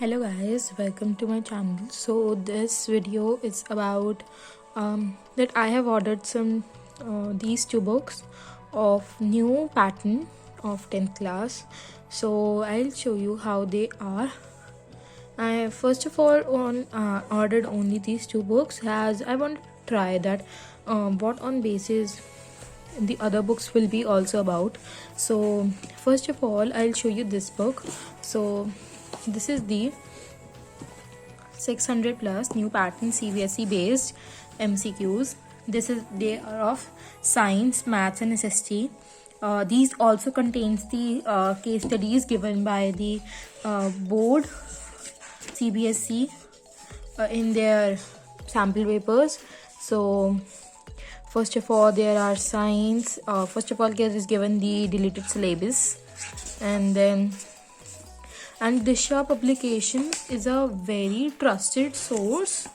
Hello guys, welcome to my channel. So this video is about that I have ordered some these two books of new pattern of 10th class. So I'll show you how they are. I first of all ordered only these two books as I want to try that what on basis the other books will be also about. So first of all I'll show you this book. So this is the 600 plus new pattern CBSE based MCQs. They are of science, maths and SST. These also contains the case studies given by the board CBSE in their sample papers. So first of all there are science. First of all there is given the deleted syllabus, and Disha publication is a very trusted source,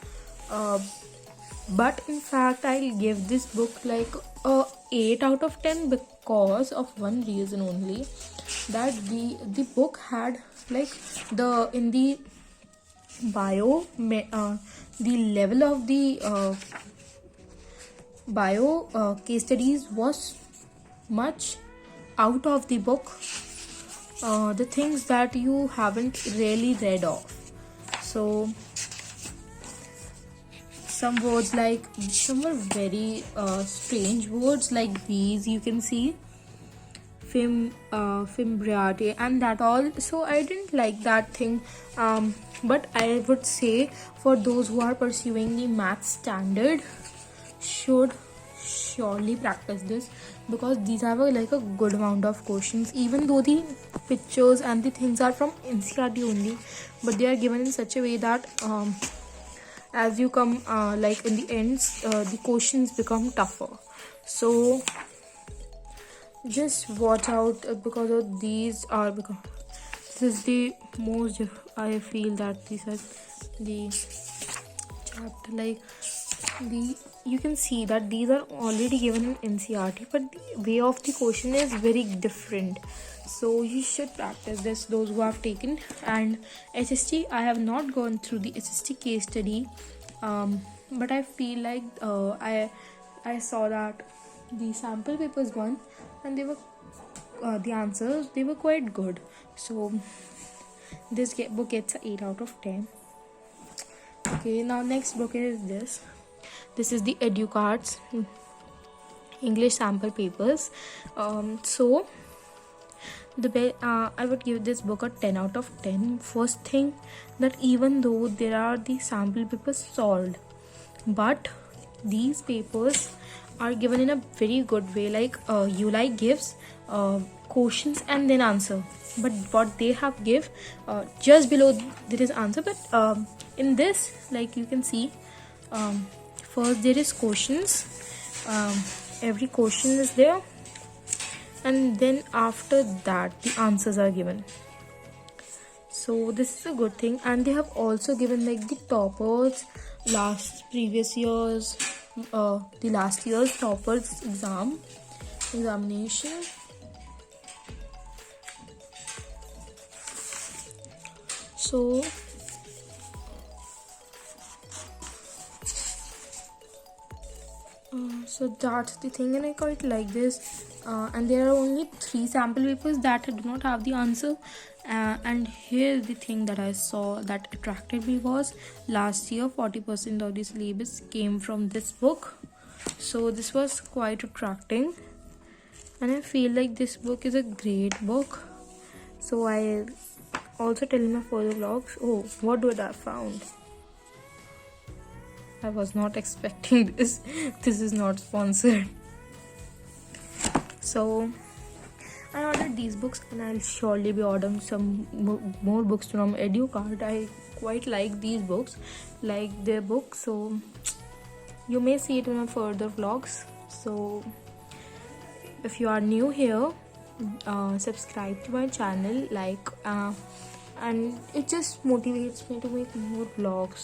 but in fact I'll give this book like a 8 out of 10 because of one reason only, that the book had like in the bio the level of the bio case studies was much out of the book, the things that you haven't really read of. So some words like some were very strange words like these, you can see fimbriate and that all. So I didn't like that thing, but I would say for those who are pursuing the math standard should surely practice this, because these have like a good amount of questions, even though the pictures and the things are from NCERT only, but they are given in such a way that as you come like in the ends the questions become tougher. So just watch out because of these are, because this is the most I feel that these are the chapter like the you can see that these are already given in NCERT, but the way of the question is very different. So you should practice this, those who have taken. And SST, I have not gone through the SST case study, but I feel like I saw that the sample papers one, and they were the answers, they were quite good. So this book gets a 8 out of 10. Okay, now next book is this is the EduCards English sample papers. So I would give this book a 10 out of 10. First thing, that even though there are the sample papers solved, but these papers are given in a very good way, like ULI gives questions and then answer, but what they have give just below there is answer, but in this, like you can see, first there is questions, every question is there, and then after that the answers are given. So this is a good thing. And they have also given like the toppers previous years, the last year's toppers examination. So that's the thing, and I quite like this. And there are only 3 sample papers that do not have the answer. And here the thing that I saw that attracted me was last year 40% of the syllabus came from this book. So this was quite attracting, and I feel like this book is a great book. So I also tell in my further vlogs. Oh, what did I found? I was not expecting this. This is not sponsored. So I ordered these books, and I'll surely be ordering some more books from EduCard. I quite like these books, like their books. So you may see it in my further vlogs. So if you are new here, subscribe to my channel, and it just motivates me to make more vlogs.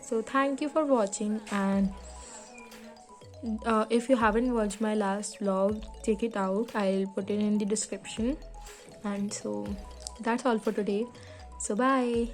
So thank you for watching, and if you haven't watched my last vlog, check it out. I'll put it in the description. And so that's all for today. So bye.